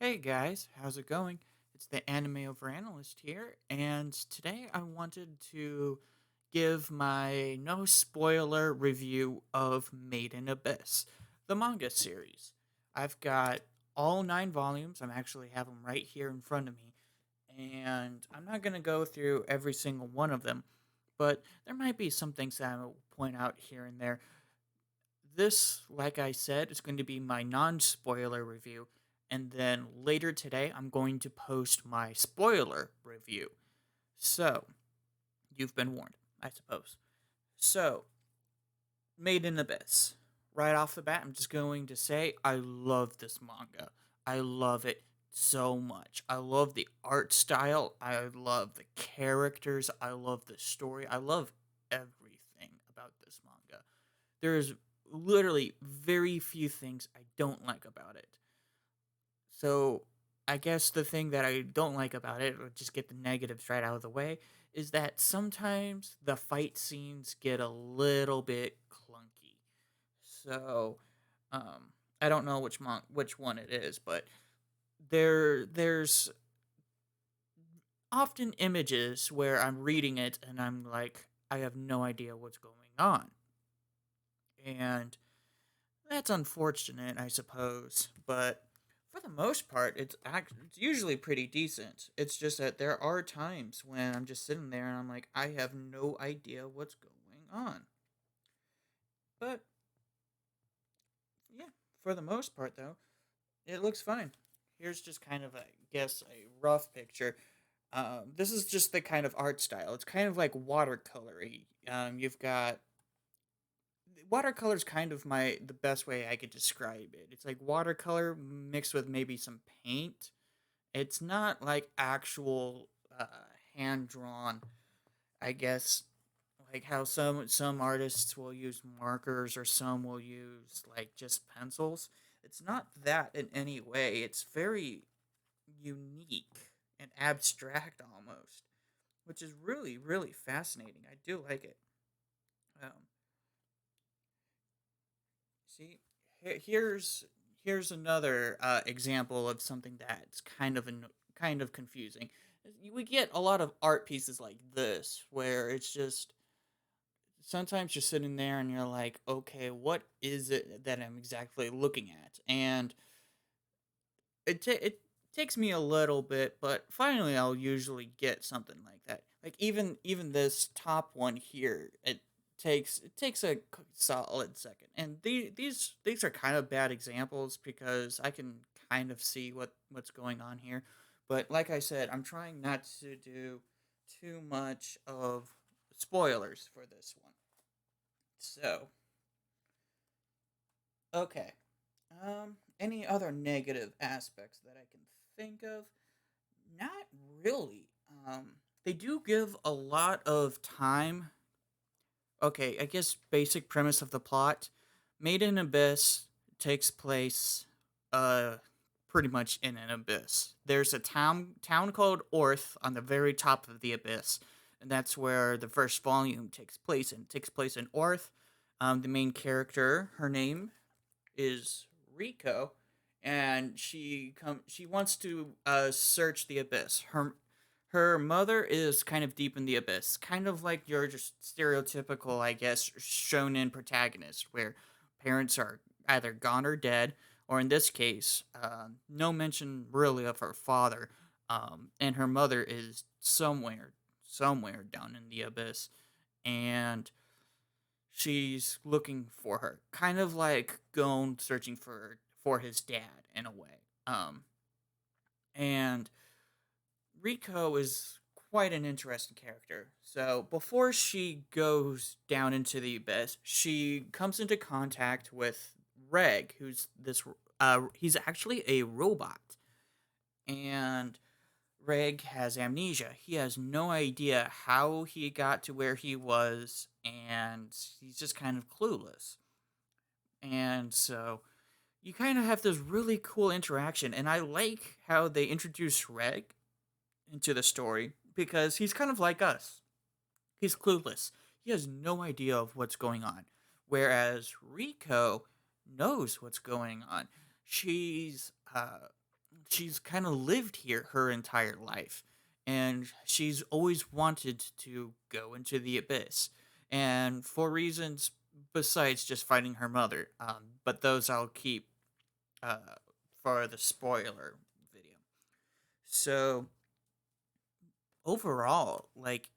Hey guys, how's it going? It's the Anime Over Analyst here, and today I wanted to give my no spoiler review of Made in Abyss, the manga series. I've got all 9 volumes, I'm actually have them right here in front of me, and I'm not going to go through every single one of them, but there might be some things that I'll point out here and there. This, like I said, is going to be my non spoiler review. And then later today, I'm going to post my spoiler review. So, you've been warned, I suppose. So, Made in Abyss. Right off the bat, I'm just going to say I love this manga. I love it so much. I love the art style. I love the characters. I love the story. I love everything about this manga. There's literally very few things I don't like about it. So I guess the thing that I don't like about it, or just get the negatives right out of the way, is that sometimes the fight scenes get a little bit clunky. So I don't know which one it is, but there's often images where I'm reading it and I'm like, I have no idea what's going on. And that's unfortunate, I suppose, but for the most part, it's usually pretty decent. It's just that there are times when I'm just sitting there and I'm like, I have no idea what's going on. But yeah, for the most part, though, it looks fine. Here's just kind of, I guess, a rough picture. This is just the kind of art style. It's kind of like watercolory. You've got watercolor is kind of the best way I could describe it. It's like watercolor mixed with maybe some paint. It's not like actual hand drawn. I guess like how some artists will use markers or some will use like just pencils. It's not that in any way. It's very unique and abstract almost, which is really fascinating. I do like it. Um, See, here's another example of something that's kind of confusing. We get a lot of art pieces like this where it's just sometimes you're sitting there and you're like, okay, what is it that I'm exactly looking at? And it takes me a little bit, but finally I'll usually get something like that. Like even this top one here, it takes a solid second. And these are kind of bad examples because I can kind of see what's going on here. But like I said, I'm trying not to do too much of spoilers for this one. So, okay. Any other negative aspects that I can think of? Not really. They do give a lot of time. Okay, I guess basic premise of the plot. Made in Abyss takes place uh pretty much in an abyss. There's a town called Orth on the very top of the abyss, and that's where the first volume takes place and takes place in Orth. The main character, her name is Rico, and she wants to search the abyss. Her mother is kind of deep in the abyss, kind of like your just stereotypical, I guess, shonen protagonist, where parents are either gone or dead, or in this case, no mention really of her father, and her mother is somewhere down in the abyss, and she's looking for her, kind of like Gon searching for his dad in a way. And Rico is quite an interesting character. So before she goes down into the abyss, she comes into contact with Reg, who's this. He's actually a robot, and Reg has amnesia. He has no idea how he got to where he was, and he's just kind of clueless. And so you kind of have this really cool interaction, and I like how they introduce Reg into the story because he's kind of like us. He's clueless. He has no idea of what's going on. Whereas Rico knows what's going on. She's she's kind of lived here her entire life, and she's always wanted to go into the abyss, and for reasons besides just fighting her mother. But those I'll keep uh, for the spoiler video. So overall, like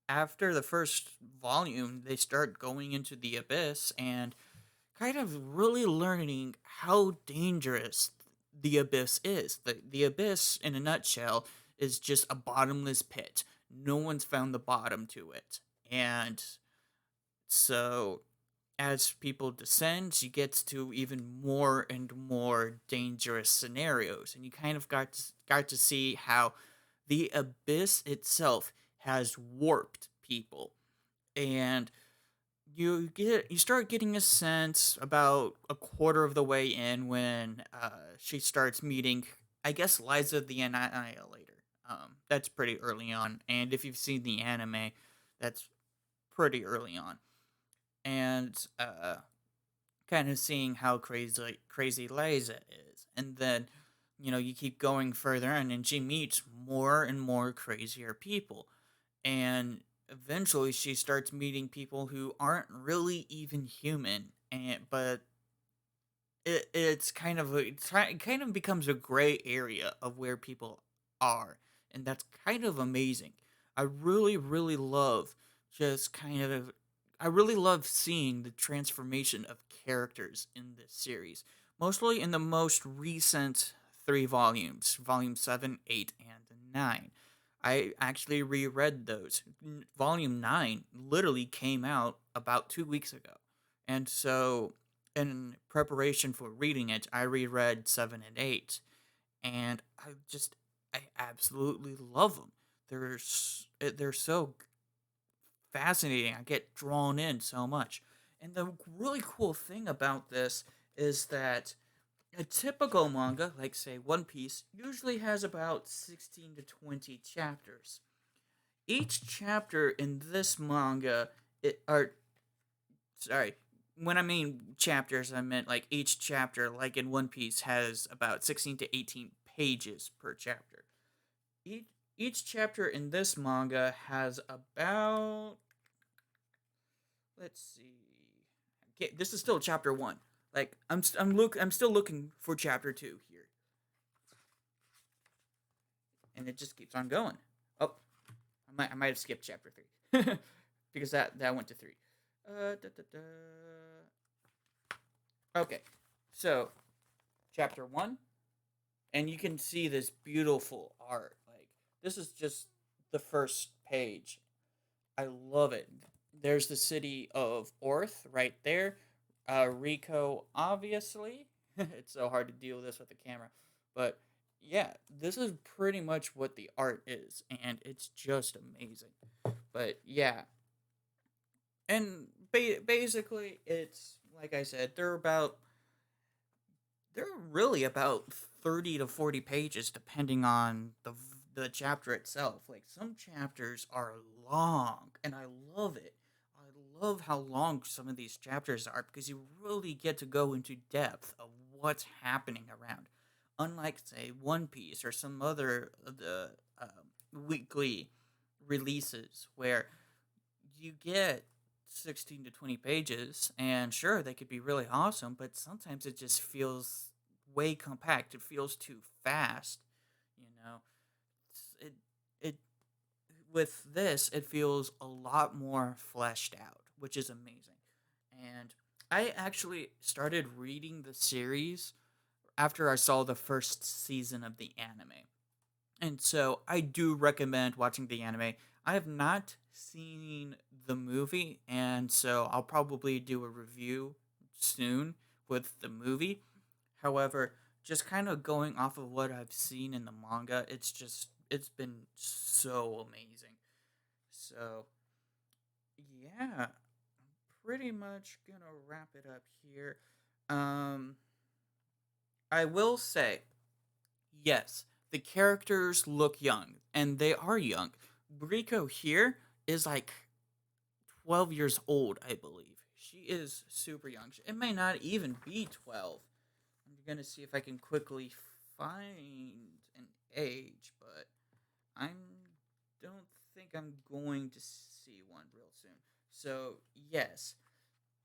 after the first volume, they start going into the abyss and kind of really learning how dangerous the abyss is. The abyss, in a nutshell, is just a bottomless pit. No one's found the bottom to it. And so as people descend, she gets to even more and more dangerous scenarios. And you kind of got to see how the abyss itself has warped people. And you start getting a sense about a quarter of the way in when she starts meeting, I guess, Liza the Annihilator. That's pretty early on, and if you've seen the anime, that's pretty early on, and kind of seeing how crazy Liza is, and then you keep going further, and she meets more and more crazier people, and eventually she starts meeting people who aren't really even human, and but it's kind of it kind of becomes a gray area of where people are, and that's kind of amazing. I really love just kind of I really love seeing the transformation of characters in this series, mostly in the most recent three volumes, volume 7, 8, and 9. I actually reread those. Volume 9 literally came out about 2 weeks ago. And so, in preparation for reading it, I reread 7 and 8. And I absolutely love them. They're so fascinating. I get drawn in so much. And the really cool thing about this is that a typical manga, like say One Piece, usually has about 16 to 20 chapters. Each chapter in this manga, it are sorry, when I mean chapters, I meant like each chapter, like in One Piece, has about 16 to 18 pages per chapter. Each each chapter in this manga has about, let's see. Okay, this is still chapter 1. Like I'm still looking for chapter 2 here, and it just keeps on going. Oh, I might have skipped chapter 3 because that went to 3. Da, da, da. Okay, so chapter 1, and you can see this beautiful art. Like this is just the first page. I love it. There's the city of Orth right there. Rico, obviously. It's so hard to deal with this with the camera, but yeah, this is pretty much what the art is, and it's just amazing. But yeah, and basically, it's like I said, they're really about 30 to 40 pages depending on the chapter itself. Like some chapters are long and I love it. I love how long some of these chapters are because you really get to go into depth of what's happening around. Unlike say One Piece or some other of the weekly releases where you get 16 to 20 pages and sure they could be really awesome, but sometimes it just feels way compact. It feels too fast, you know. It it with this it feels a lot more fleshed out, which is amazing. And I actually started reading the series after I saw the first season of the anime. And so I do recommend watching the anime. I have not seen the movie, and so I'll probably do a review soon with the movie. However, just kind of going off of what I've seen in the manga, it's been so amazing. So, yeah, I'm pretty much gonna wrap it up here. Um I will say yes, the characters look young, and they are young. Rico here is like 12 years old, I believe. She is super young. It may not even be 12. I'm going to see if I can quickly find an age, but I don't think I'm going to see one real soon. So, yes,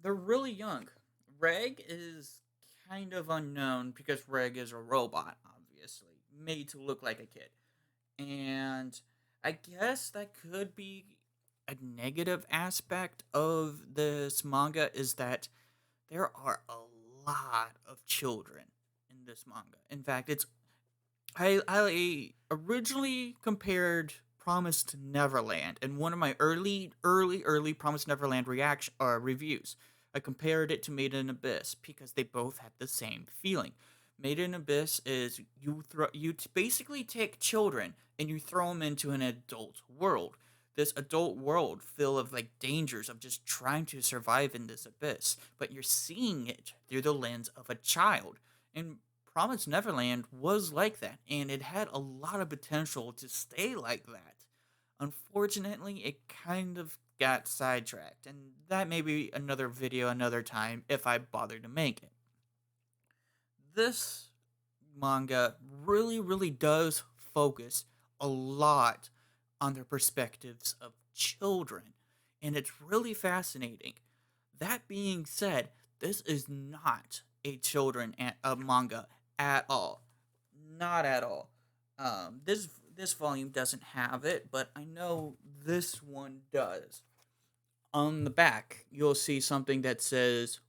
they're really young. Reg is kind of unknown because Reg is a robot, obviously, made to look like a kid. And I guess that could be a negative aspect of this manga is that there are a lot of children in this manga. In fact, I originally compared Promised Neverland in one of my early Promised Neverland reaction reviews. I compared it to Made in Abyss because they both had the same feeling. Made in Abyss is basically take children and you throw them into an adult world. This adult world full of like dangers of just trying to survive in this abyss, but you're seeing it through the lens of a child. And Promised Neverland was like that, and it had a lot of potential to stay like that. Unfortunately, it kind of got sidetracked, and that may be another video another time if I bother to make it. This manga really does focus a lot on the perspectives of children, and it's really fascinating. That being said, this is not a manga at all, not at all. This volume doesn't have it, but I know this one does. On the back, you'll see something that says,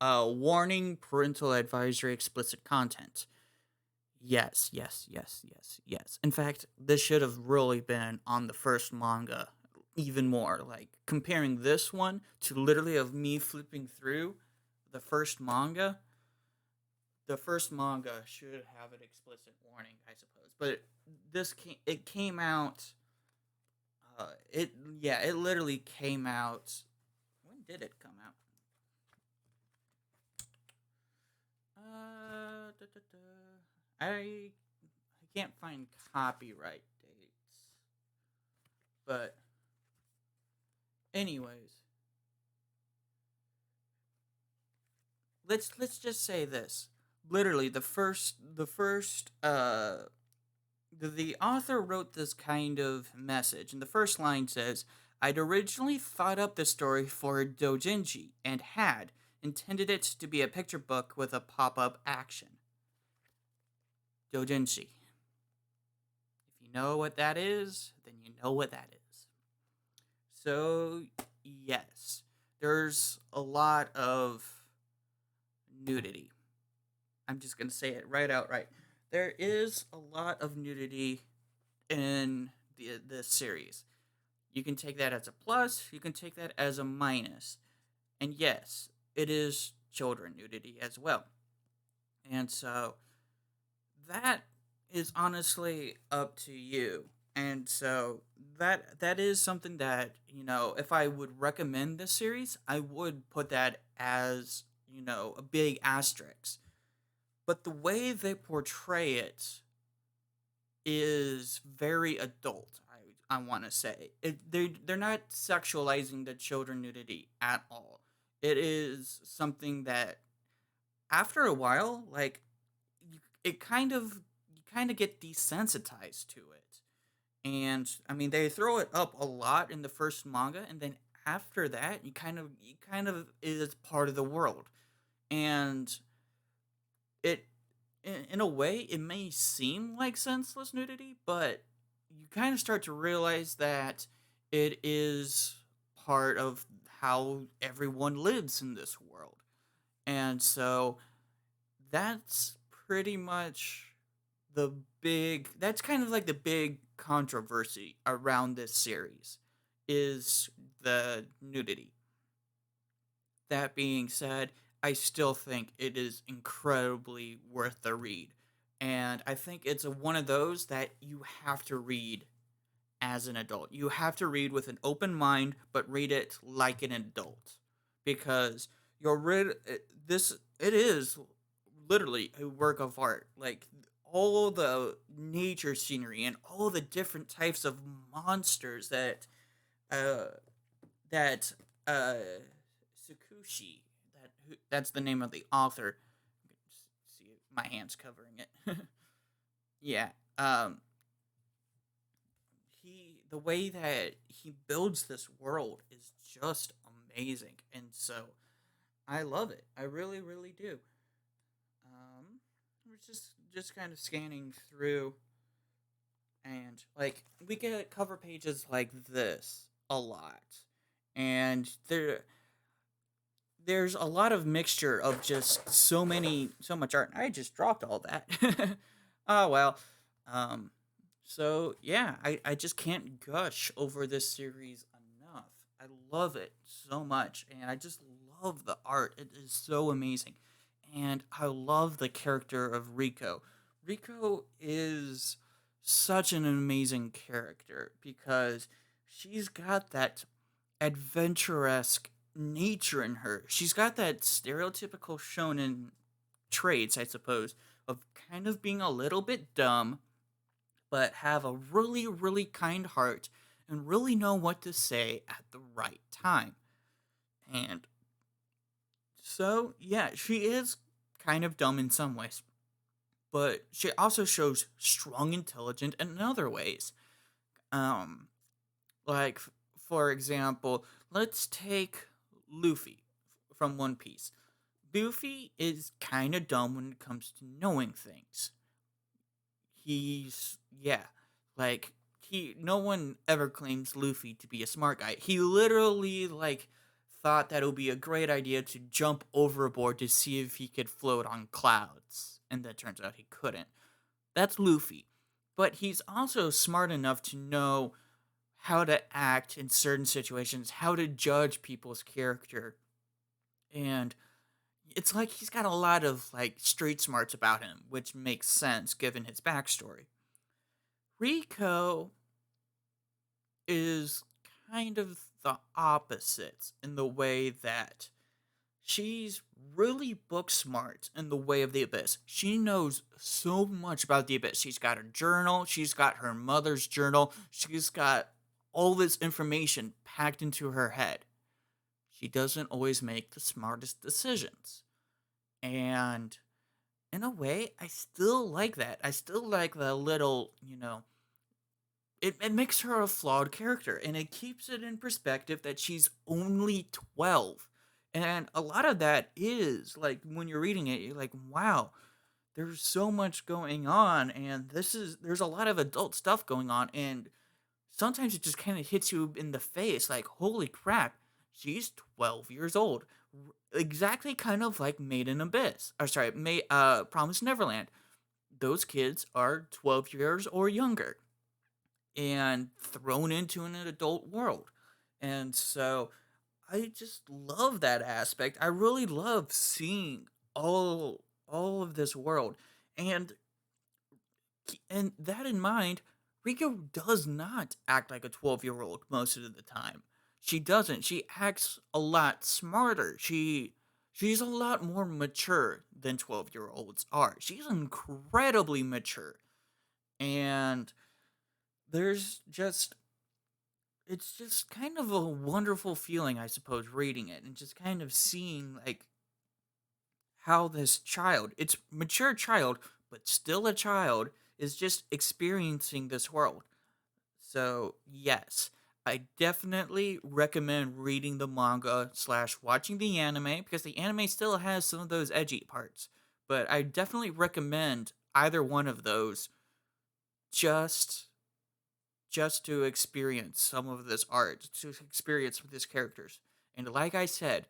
"Warning: Parental Advisory, Explicit Content." Yes. In fact, this should have really been on the first manga even more. Like comparing this one to literally of me flipping through the first manga. The first manga should have an explicit warning, I suppose. But it came out it literally came out. When did it come out? Da, da, da. I can't find copyright dates. But anyways, let's just say this. Literally the author wrote this kind of message, and the first line says, "I'd originally thought up this story for doujinshi and had intended it to be a picture book with a pop-up action." Doujinshi. If you know what that is, then you know what that is. So, yes, there's a lot of nudity. I'm just going to say it right outright. There is a lot of nudity in this series. You can take that as a plus, you can take that as a minus. And yes, it is children nudity as well. And so that is honestly up to you. And so that is something that, if I would recommend this series, I would put that as, a big asterisk. But the way they portray it is very adult. I want to say they're not sexualizing the children nudity at all. It is something that after a while, like it you kind of get desensitized to it. And I mean, they throw it up a lot in the first manga, and then after that, you kind of is part of the world, and it in a way it may seem like senseless nudity, but you kind of start to realize that it is part of how everyone lives in this world. And so that's pretty much that's kind of like the big controversy around this series is the nudity. That being said, I still think it is incredibly worth the read. And I think it's one of those that you have to read as an adult. You have to read with an open mind, but read it like an adult. Because it is literally a work of art. Like all the nature scenery and all the different types of monsters uh that Tsukushi, that's the name of the author. See, my hands covering it. Yeah. The way that he builds this world is just amazing, and so I love it. I really, really do. We're just kind of scanning through, and like we get cover pages like this a lot, and there's a lot of mixture of just so much art. I just dropped all that. Oh well. Um, so yeah, I just can't gush over this series enough. I love it so much, and I just love the art. It is so amazing, and I love the character of Rico. Rico is such an amazing character because she's got that adventuresque nature in her. She's got that stereotypical shonen traits, I suppose, of kind of being a little bit dumb, but have a really, really kind heart and really know what to say at the right time. And so, yeah, she is kind of dumb in some ways, but she also shows strong intelligence in other ways. Um, like, for example, let's take Luffy from One Piece. Luffy is kind of dumb when it comes to knowing things. Yeah, like no one ever claims Luffy to be a smart guy. He literally like thought that it would be a great idea to jump overboard to see if he could float on clouds, and that turns out he couldn't. That's Luffy. But he's also smart enough to know how to act in certain situations, how to judge people's character. And it's like he's got a lot of like street smarts about him, which makes sense given his backstory. Rico is kind of the opposite in the way that she's really book smart in the way of the abyss. She knows so much about the abyss. She's got her journal, she's got her mother's journal, she's got all this information packed into her head. She doesn't always make the smartest decisions. And in a way, I still like that. I still like the little, it makes her a flawed character and it keeps it in perspective that she's only 12. And a lot of that is like when you're reading it, you're like, wow, there's so much going on, and there's a lot of adult stuff going on, and sometimes it just kind of hits you in the face like, holy crap, she's 12 years old. Exactly kind of like Made in Abyss. Or sorry, Promise Neverland. Those kids are 12 years or younger and thrown into an adult world. And so I just love that aspect. I really love seeing all of this world. And and that in mind, Rico does not act like a 12-year-old most of the time. She doesn't. She acts a lot smarter. She's a lot more mature than 12-year-olds are. She's incredibly mature. And there's just it's just kind of a wonderful feeling, I suppose, reading it and just kind of seeing like how this child, it's mature child, but still a child, is just experiencing this world. So yes, I definitely recommend reading the manga slash watching the anime because the anime still has some of those edgy parts. But I definitely recommend either one of those just just to experience some of this art, to experience with these characters. And like I said,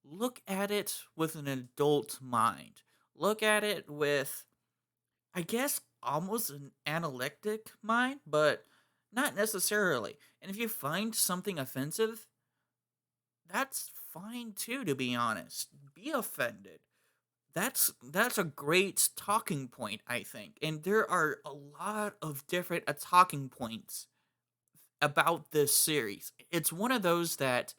look at it with an adult mind. Look at it with, I guess, almost an analytic mind, but not necessarily. And if you find something offensive, that's fine too, to be honest. Be offended. That's a great talking point, I think. And there are a lot of different talking points about this series. It's one of those that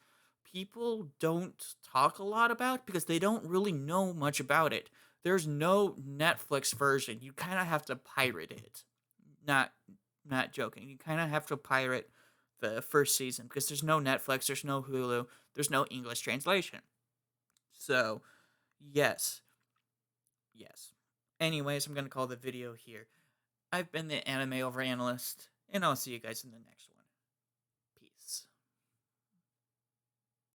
people don't talk a lot about because they don't really know much about it. There's no Netflix version. You kind of have to pirate it. Not not joking. You kind of have to pirate the first season because there's no Netflix, there's no Hulu, there's no English translation. So, yes. Yes. Anyways, I'm going to call the video here. I've been the anime over analyst, and I'll see you guys in the next one.